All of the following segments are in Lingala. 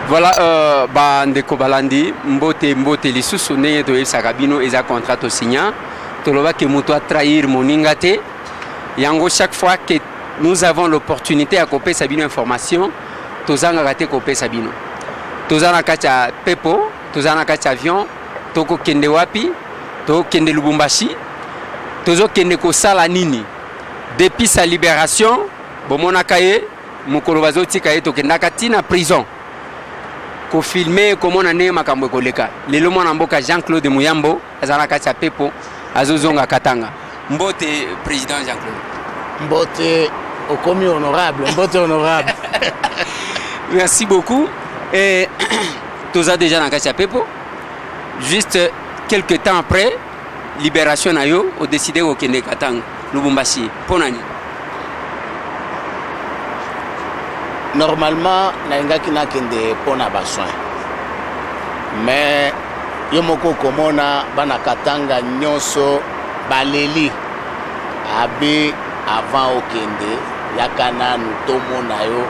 Voilà, ndeko balandi mbote lisusu ndenge toyebisaka bino eza contrat tosigna toloba ke moto a trahir moninga te yango chaque fois que nous avons l'opportunité à kopesa bino information tozangaka te kopesa bino toza na kati ya pepo toza na kati ya avion tokokende wapi tokokende Lubumbashi tozokende kosala nini depuis sa libération bomonaka ye mokolo bazotika ye tokendaka ntina prison ko filmer komona ndenge makambo ekoleka lelo mwana mboka Jean-Claude Muyambo aza na kati ya pepo azozonga Katanga. Mbote président Jean-Claude. Mbote okomi honorable, mbote honorable. Merci beaucoup. Et toza déjà na kati ya pepo juste quelques temps après libération na yo o décidé kokende Katanga Lubumbashi ponani. Normalement, naingaki nakende pona basoin. Mais yo moko komona bana Katanga nyonso baleli abe avant okende yakana nutomona yo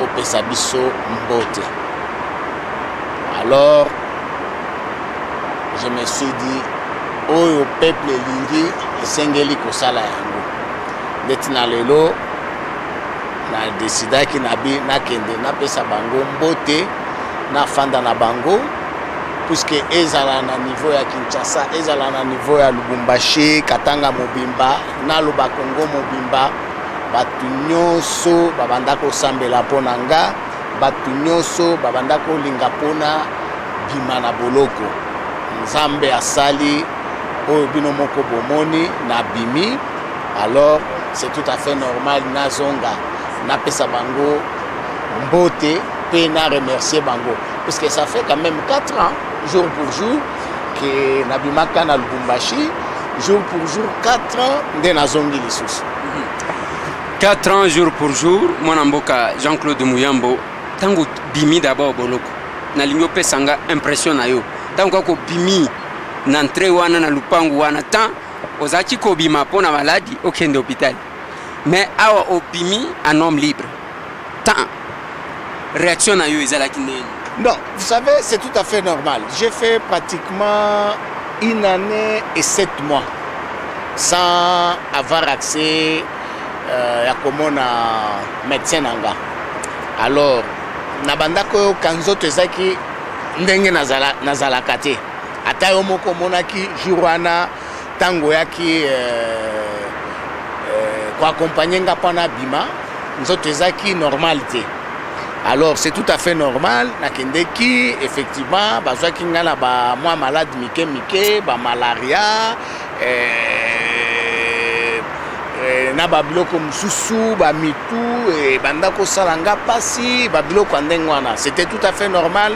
opesa biso mbote. Alors je me suis dit oyo peuple lingi esengeli kosala yango. Netina lelo na decidaki nabi nakende napesa bango mbote na fanda na bango puisque ezala na niveau ya Kinshasa ezala na niveau ya Lubumbashi Katanga mobimba na loba Kongo mobimba batu nyonso babanda kosambela pona nga batu nyonso babanda kolinga pona bima na boloko Nzambe asali oyo bino moko bomoni na bimi. Alors c'est tout à fait normal nazonga na pesa bango mbote pe na remercier bango parce que ça fait quand même 4 ans jour pour jour que nabimaka na Lubumbashi jour pour jour 4 ans nde nazongi lisusu 4 ans jour pour jour mwana mboka Jean-Claude Muyambo tango bimi d'abord boloko na lingo pesanga impression na yo tango ko bimi na entrée wana na lupangu wana tant ozaki ko bima pona maladi okende hôpital. Mais awa opimi un homme libre. Tant réaction à eux, ils allaient qui. Non, vous savez, c'est tout à fait normal. J'ai fait pratiquement 1 année et 7 mois sans avoir accès à comment médecin nanga. Alors, nabandako kanzo tezaki ndenge nazala kate. Ata yo moko monaki jurwana tango yaki pour accompagner nga pana bima nzoto ezaki normalité. Alors c'est tout à fait normal nakendeki effectivement bazwaki nga na ba moi malade mike ba malaria na ba biloko mususu ba mitu et banda ko salanga pasi ba biloko ndenge wana c'était tout à fait normal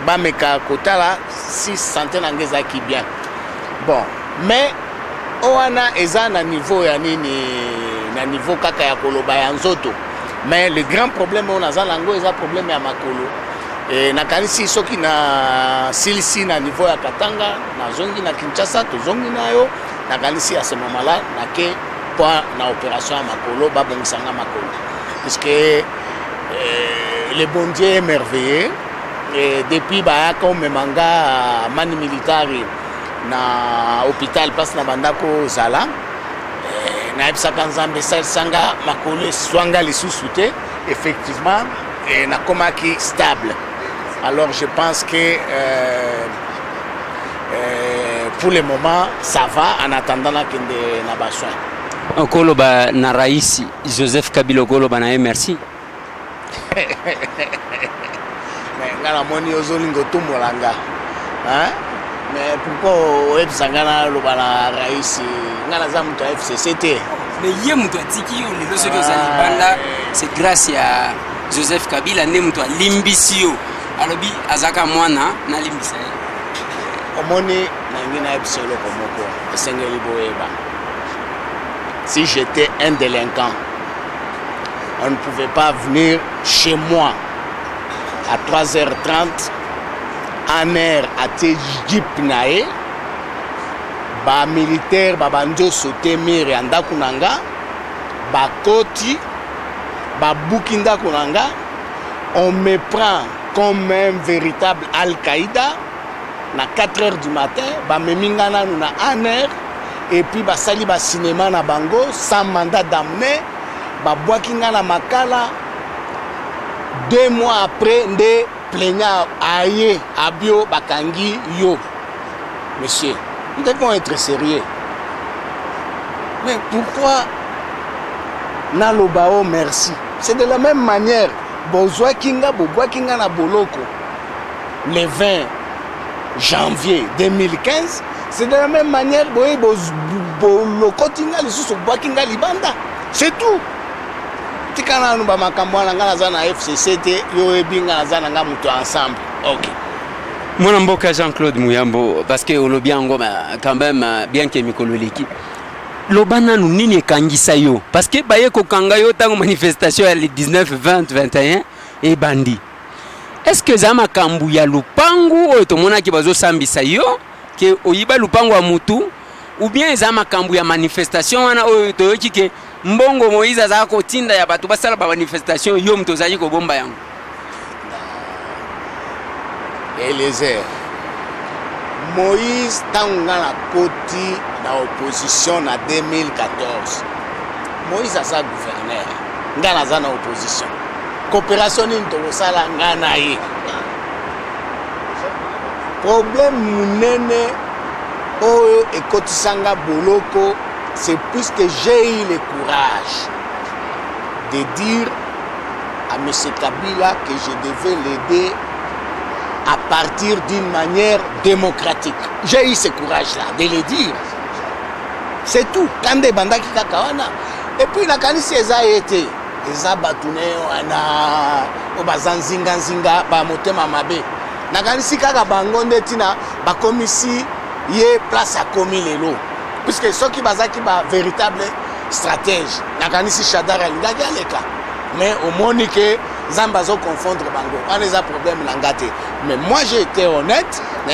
ba meka kotala si santé nangezaki bien. Bon mais oana eza na niveau ya nini na niveau kaka ya koloba ya nzoto. Mais le grand problème on a lango eza problème ya makolo et nakanisi soki na silisi na niveau ya Katanga na zongi na Kinshasa to zongi na yo nakanisi à ce moment là na ke point na opération ya makolo babongisanga makolo puisque le bon Dieu est merveilleux et depuis ba comme manga mani militari na hôpital passe na bandako zala na ebisaka Nzambe sanga makolo swanga lisusu te effectivement na komaki stable. Alors je pense que pour le moment ça va en attendant na kende na bassoin okoloba na Rais Joseph Kabila okoloba na merci. Mais ngala moni ozolingo tumolanga hein. Mais pourquoi web sangana lobala Rais ngala za mtu FCCT mais yé mtu atiki yo lelo soki ozali banda c'est grâce à Joseph Kabila ne mtu limbisio alobi azaka mwana na limbisa omoni na ngina ebiselo komoko esengeli boyeba. Si j'étais un délinquant on ne pouvait pas venir chez moi à 3h30 en air à Tejip nae ba militaire ba banjo sauté mire anda kunanga ba koti ba bukinda kunanga on me prend comme un véritable Al-Qaïda. Na 4 heures du matin, bamemingana nous na 1 heure, et puis basali ba cinéma na bango sans mandat d'amener, babwakinga na makala. 2 mois après, nde plaignant aye abio bakangi yo. Monsieur, nous devons être sérieux. Mais pourquoi nalobao merci? C'est de la même manière. Bozwa kinga na boloko. Le 20 janvier 2015, c'est de la même manière. Boloko tinga les sous kinga libanda. C'est tout. Tikana nous ba makambo na ngana za na FCC te yo ebinga na za na muto ensemble. OK. Mon mboka Jean-Claude Muyambo, parce que on bien quand même bien que mikolo l'équipe. Lobana nous nini kangisa yo parce que baye ko kanga yo tango manifestation ya le 19 20 21 et bandi. Est-ce que zama kambu ya lupangu o to mona ki bazo sambisa yo ke oyiba lupangu wa mutu ou bien zama kambu ya manifestation wana o to yoki ke mbongo Moïse za ko tinda ya batu basala ba manifestation yo mto zaji ko bomba yango. Eliezer Moïse tanga na koti na opposition en 2014. Moïse a sa gouverneur. Ngana za na opposition. Coopération into sala ngana ye. Problème munene oyo ekotisanga boloko, c'est puisque j'ai eu le courage de dire à M. Kabila que je devais l'aider à partir d'une manière démocratique. J'ai eu ce courage-là de le dire. C'est tout. Quand des bandaki kakawana. Et puis la kanisi eza été. Eza batune wana. Obazanzinga zinga ba motema mabe. Na kanisi kaka bangonde tina ba komisi ye place à komi lelo. Puisque ceux qui bazaki ba véritable stratège. Na kanisi Shadara ngaki aleka. Mais au monique Zambazo confondre bango. On a un problème langate. Mais moi j'ai été honnête. Je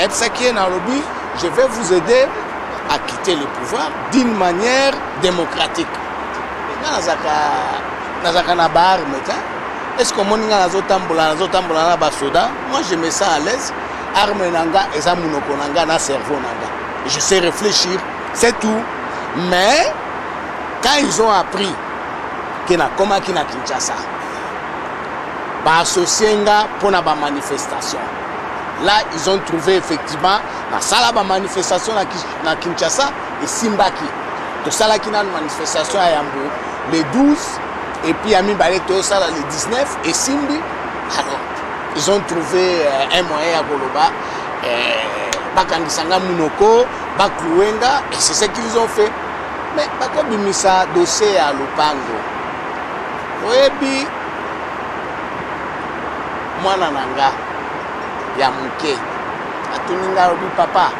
vais vous aider à quitter le pouvoir d'une manière démocratique. Est-ce que moi je me sens à l'aise? Arme nanga et zamunoko nanga na cerveau nanga. Je sais réfléchir, c'est tout. Mais quand ils ont appris que na koma ki na Kinshasa associé pour la manifestation. Là, ils ont trouvé effectivement la salle de manifestation à Kinshasa et Simbaki. Tout ça là qui a une manifestation à Yambo le 12 et puis à Mibaleto ça le 19 et Simbi. Alors, ils ont trouvé un moyen à Goloba, Bakandisanga Munoko, Baklouenga et c'est ce qu'ils ont fait. Mais Bakobimisa dossier à Lupango. Oebi mwana nanga ya muke atuninga obi papa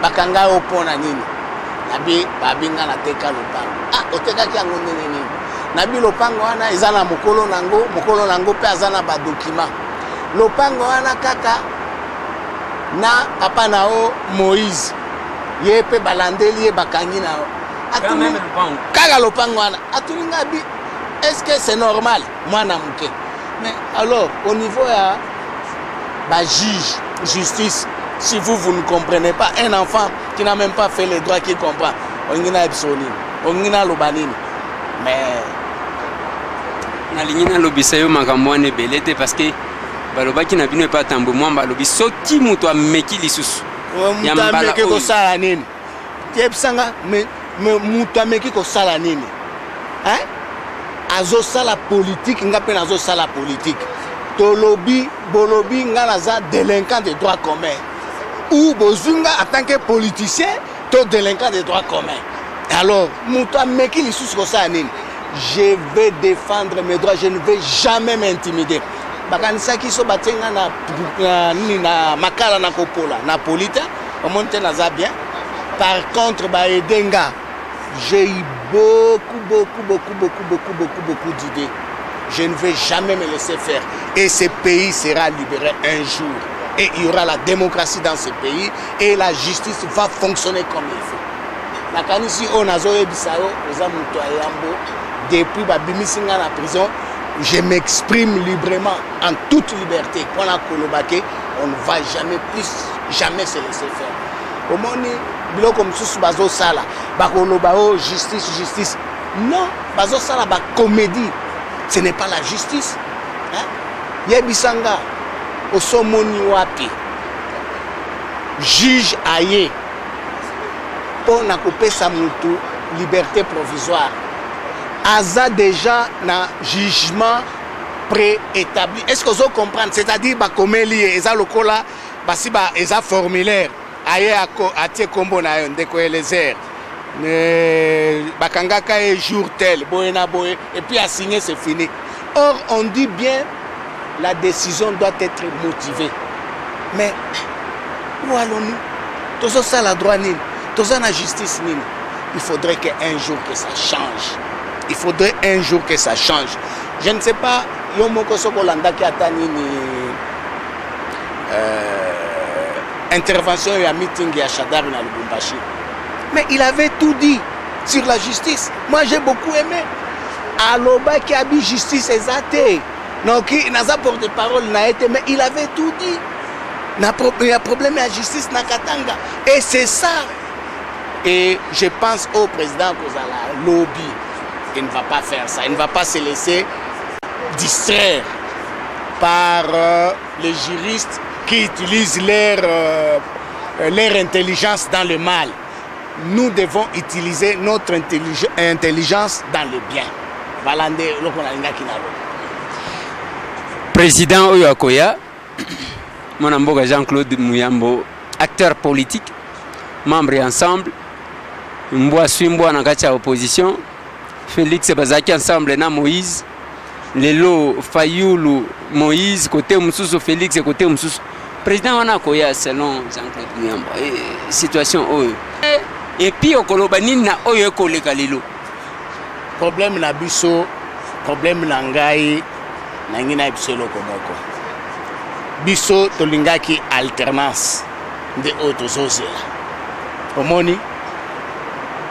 bakanga opona nini nabi babinga na teka lopango oteka ki yango nini nabi lopango wana ezana mokolo nango pe azana ba document lopango wana kaka na papa nao Moïse ye pe balandeli ye bakangi nao atuninga kaka lopango wana atuninga bi. Est-ce que c'est normal? Moi, je mais alors, au niveau de juge, justice, si vous ne comprenez pas, un enfant qui n'a même pas fait les droits qu'il comprend, on y a Epsonin, on y a Lobanine. Mais. On a l'ingénieur Lobisayo Magamouane Belete parce que Balobaki n'a pas tambour, moi, Balobi, so qui moutoua meki lissus. Yambala ko salanine. Tiepsanga, mais moutoua meki ko salanine. Hein? Azo sala politique, nga pe nazo sala politique. Tolobi, bolobi, nga naza délinquant des droits communs. Ou bozunga en tant que politicien, to délinquant des droits communs. Alors, moutoua meki lissus ko salanine. Je vais défendre mes droits, je ne vais jamais m'intimider. Bakanisa ki so batenga na makala na kopola na polita, on monte naza bien. Par contre, ba edenga, j'ai eu beaucoup d'idées. Je ne vais jamais me laisser faire. Et ce pays sera libéré un jour. Et il y aura la démocratie dans ce pays. Et la justice va fonctionner comme il faut. La canisi on a zoé bisao, depuis Babimisinga la prison, je m'exprime librement, en toute liberté. On a Kolobake, on ne va jamais se laisser faire. Comment on est comme sous bazo sala, bakolobao justice. Non, bazo sala ba comédie. Ce n'est pas la justice. Yebisanga, osomoni wapi. Juge aye. Pour na kopesa mutu liberté provisoire. Aza déjà na jugement préétabli. Est-ce que vous comprenez? C'est-à-dire bah comme li eza lokola basi ba eza formulaire aye atie kombo na yo ndeko elezer bakangaka e jour tel boyena boye et puis à signer c'est fini. Or on dit bien la décision doit être motivée. Mais où allons-nous? Tous ça la droit nini, tous la justice nini. Il faudrait qu'un jour que ça change. Il faudrait un jour que ça change. Je ne sais pas, Yomoko Sokolanda qui a nini intervention et un meeting à Chadar dans Lubumbashi. Mais il avait tout dit sur la justice. Moi j'ai beaucoup aimé. Aloba qui a dit justice exacte. Donc il n'a pas porte-parole, mais il avait tout dit. Il y a problème à la justice na Katanga. Et c'est ça. Et je pense au président Kozala lobby. Il ne va pas faire ça. Il ne va pas se laisser distraire par les juristes qui utilisent leur intelligence dans le mal. Nous devons utiliser notre intelligence dans le bien. Président Oyoakoya, mon amboga Jean-Claude Muyambo, acteur politique, membre ensemble, Mboa Swimboa Nagacha opposition, Félix Bazaki ensemble na Moïse, Lelo Fayoulou Moïse, côté Moussou Félix et côté Moussou. Président Oyoakoya selon Jean-Claude Muyambo, situation Oyo. Et puis au Kolobani na Oyo Koleka Lelo. Problème na biso, problème na ngai, na ngina ipselo komoko. Biso tolingaki alternance de autres osela. Omoni,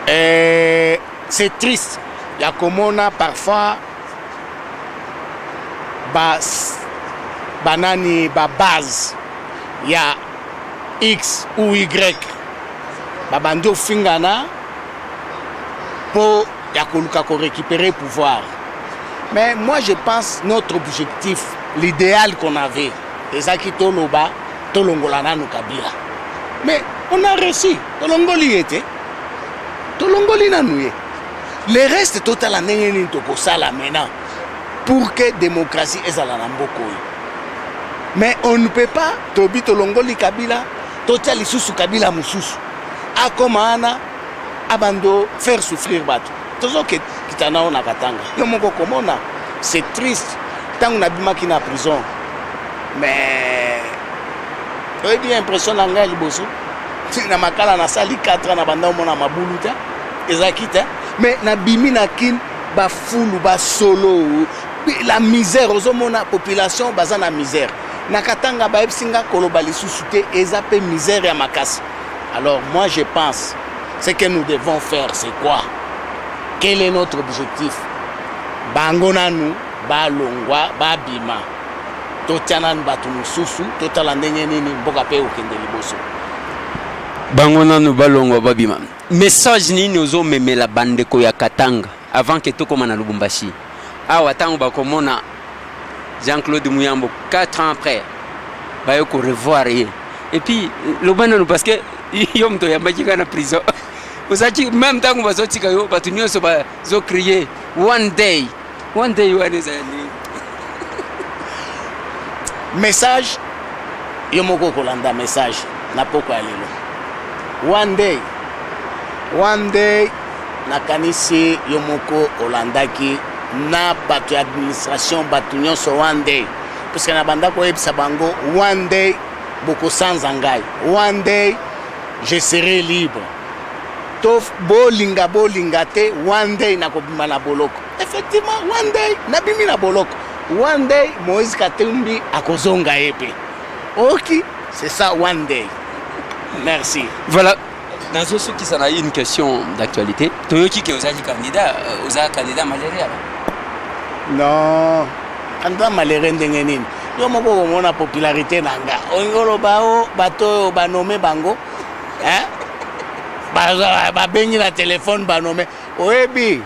c'est triste. Ya komona parfois banani ba base ya X ou Y babando fingana pour yakoluka ko récupérer pouvoir. Mais moi je pense notre objectif, l'idéal qu'on avait, ezaki toloba tolongolana no Kabila. Mais on a réussi, tolongoli était. Tolongoli nanouye. Le reste total en nengeni to kosala maintenant pour que démocratie ezala na mboko. Mais on ne peut pas tobi tolongoli Kabila, total lisusu Kabila mususu. A komana abando faire souffrir bato. Tozo que kitana on a Katanga. Yo moko komona, c'est triste tant on a bimaki na prison. Mais j'ai bien l'impression na ngai liboso. Na makala na sali 4 ans na banda mona mabuluta ezakita. Mais na bimi na kin ba fulu ba solo la misère ozomona population baza na misère. Na Katanga ba epsinga koloba lisusu te ezape misère ya makasi. Alors moi je pense ce que nous devons faire c'est quoi? Quel est notre objectif? Bangona nous balongwa babima. Totianan batu mususu totala ndenge nini mboka pe okende liboso. Bangona nous balongwa babima. Message nini ozo memela bandeko ya Katanga avant que tokoma na Lubumbashi. Awa tango bakomona Jean-Claude Muyambo 4 ans après ba yoko revoir ye. Et puis le banano parce que yom to yambaki na prison. Osachi même tango bazotika yo batunyo so ba zo crier one day one is message yomoko kolanda message na poko alelo. One day nakanisi yomoko olandaki na bato administration batunyo so one day parce que na banda ko ebisa bango one day boko sans angai one day je serai libre tof bolinga te one day nakobima na boloko. Effectivement one day nabimi na boloko. One day Moïse Katumbi akozonga epe. Ok, c'est ça one day. Merci. Voilà. Dans ce qui s'en a une question d'actualité. Toyoki qui est candidat Maléria. Non. Quand malheureux ndenge nini. Yo moko komona popularité nanga. Ongolo bao bato ba nommé bango. Hein? Ba bengi na téléphone ba nommé. Oebi.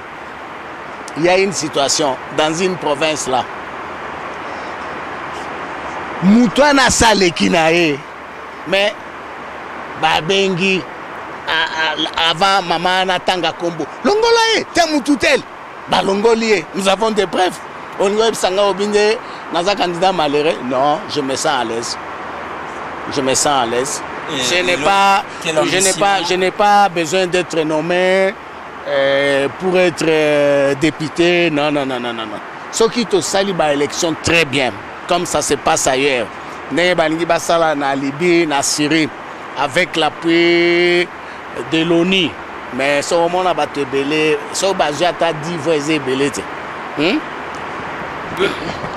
Il y a une situation dans une province là. Moutouana saleki na e. Mais ba bengi avant maman natanga kombo. Longola e, te mututel. Ba longoli e. Nous avons des preuves. On web sanga obinde naza candidat malheureux. Non, je me sens à l'aise. Je me sens à l'aise. Je n'ai pas besoin d'être nommé pour être député. Non. Ce qui te salit ba élection très bien, comme ça se passe ailleurs. Né balingi basala na Libye, na Syrie, avec l'appui de l'ONU. Mais ce moment là ba te belé, so ba jata dit voiser belé.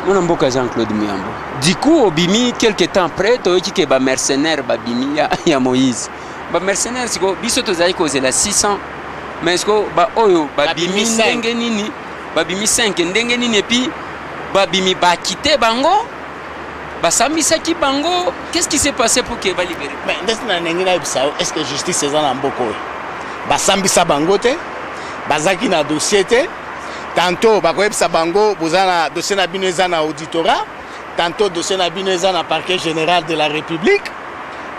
Mon amboka Jean-Claude Muyambo. Du coup, Obimi, quelques temps après, tu as dit que les mercenaires Babimi ya Moïse. Les mercenaires, c'est que biso tozali cause la 600. Mais est-ce que Babimi ndenge nini? Babimi 5 ndenge nini et puis Babimi ba quitté bango? Ba samisaki bango. Qu'est-ce qui s'est passé pour que ba libérer? Mais est-ce que justice est en mboko? Ba sambisa bango te? Bazaki na dossier te? Tantôt, bakoyebisa bango bozana dossier na bino eza na auditorat, tantôt dossier na bino eza na parquet général de la République.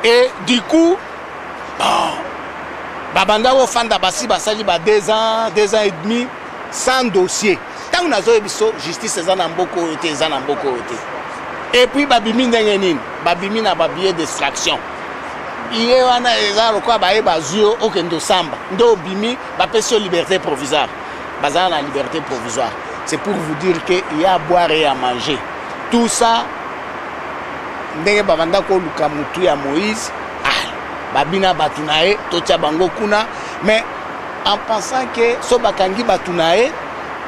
Et du coup, babanda ofanda basi basali ba 2 ans et demi sans dossier. Tant on a zoyebiso justice eza na mboko ote eza na mboko ote. Et puis babimi ndenge nini? Babimi na babier d'extraction. Iye wana eza lokwa baye bazio okendo samba. Ndo bimi bapesio liberté provisoire. Basant la liberté provisoire. C'est pour vous dire qu'il y a à boire et à manger. Tout ça, ndenge babanda ko luka mutu ya Moïse, babina batunae, totia bango kuna, mais en pensant que so bakangi batunae,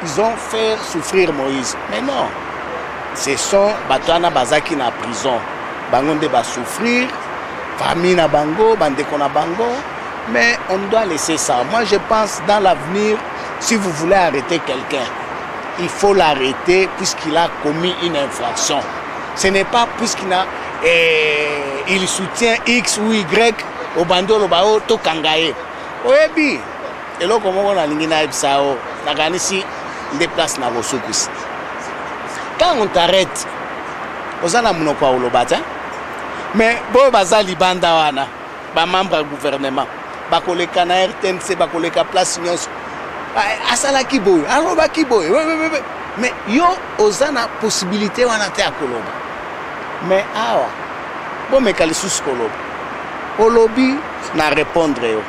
ils ont fait souffrir Moïse. Mais non. Ce sont batana bazaki na prison. Bango nde ba souffrir, famille na bango, bandeko na bango, mais on doit laisser ça. Moi je pense dans l'avenir, si vous voulez arrêter quelqu'un, il faut l'arrêter puisqu'il a commis une infraction. Ce n'est pas puisqu'il il soutient X ou Y au bando le bao to kangaye. Oebi, et là comme on a l'ingina ibsao, la ganisi déplace na bosukus. Quand on t'arrête, on a monopole au lobata, mais bon bazali banda wana, ba membre du gouvernement, ba koleka na RTNC, ba koleka place nyos. Asala kiboy, aloba kiboy. Mais yo ozana possibilité wana te akoloba. Mais awa bon me kalisus koloba. Olobi na répondre yo.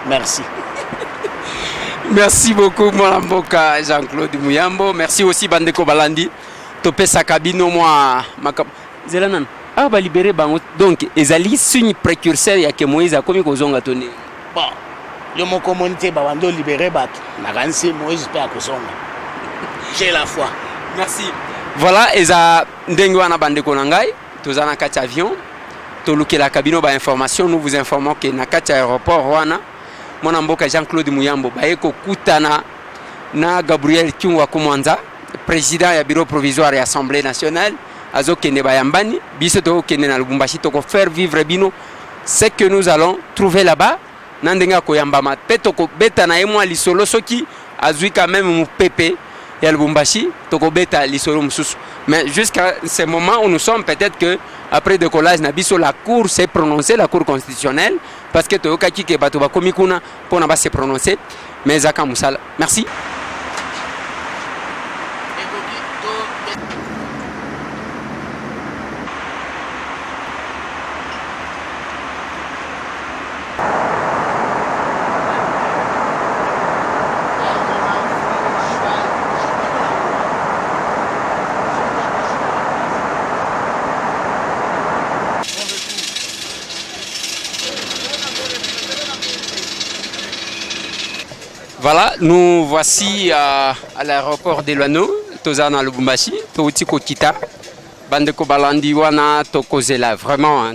Merci. Merci beaucoup mon mboka Jean-Claude Muyambo. Merci aussi Bandeko Balandi. Topé sa cabine moi Zelanan. Ah ba libérer bango. Donc ezali signe précurseur ya ke Moïse a komi kozonga tone. Bon. Yo mon communauté bawando libérer bat. Na gansi Moïse pe akosonga. J'ai la foi. Merci. Voilà eza ndenge wana bandeko na ngai. Tozana kati avion. Toluke la cabine ba information nous vous informons que na kati aéroport wana mon mboka Jean-Claude Muyambo ba eko kutana na Gabriel Kyungwa Kumwanza, président ya bureau provisoire et assemblée nationale. Azo kende bayambani biso to kende na Lubumbashi to ko faire vivre bino ce que nous allons trouver là-bas. Nandenga koyambama peto ko beta na emwa lisolo soki azui quand même mu pepe ya Lubumbashi to ko beta lisolo mususu. Mais jusqu'à ce moment où nous sommes, peut-être que après décollage na biso la cour s'est prononcée, la cour constitutionnelle, parce que to kaki ke bato ba komikuna pona ba se prononcer. Mais Zaka Moussala, merci. Voilà, nous voici à l'aéroport de Luano, Tozana Lubumbashi, Toutiko Kita, Bandeko Balandi Wana, Tokozela, vraiment,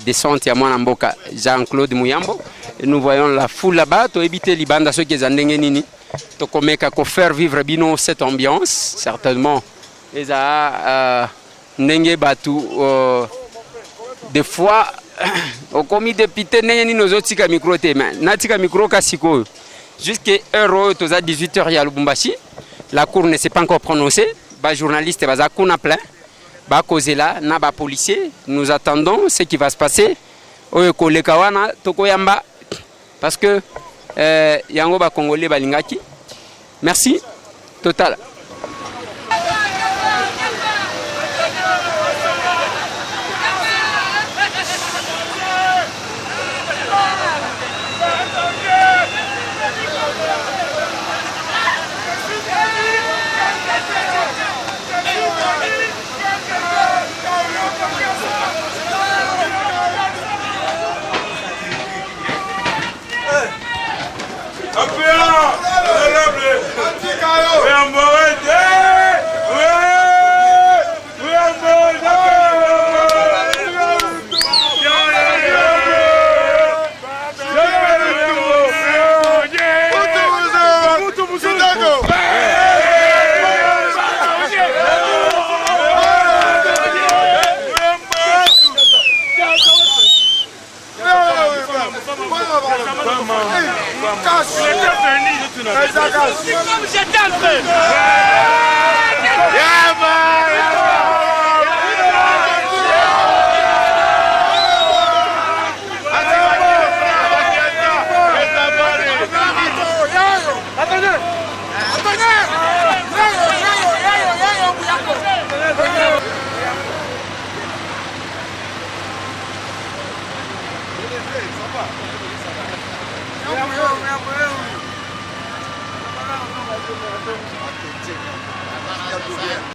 descente à moi Mboka, Jean-Claude Muyambo. Et nous voyons la foule là-bas, to éviter les bandes à ceux qui sont nini. tokomeka ko faire vivre bino cette ambiance certainement eza ndenge batu des fois au comité député ndenge nini ozotika micro te mais natika micro kasi ko jusqu'à heure toza 18h ya Lubumbashi la cour ne s'est pas encore prononcée ba journaliste baza kuna plein ba kozela na ba policier nous attendons ce qui va se passer oyo koleka wana tokoyamba parce que yango ba congolais balingaki merci total. Comme j'étais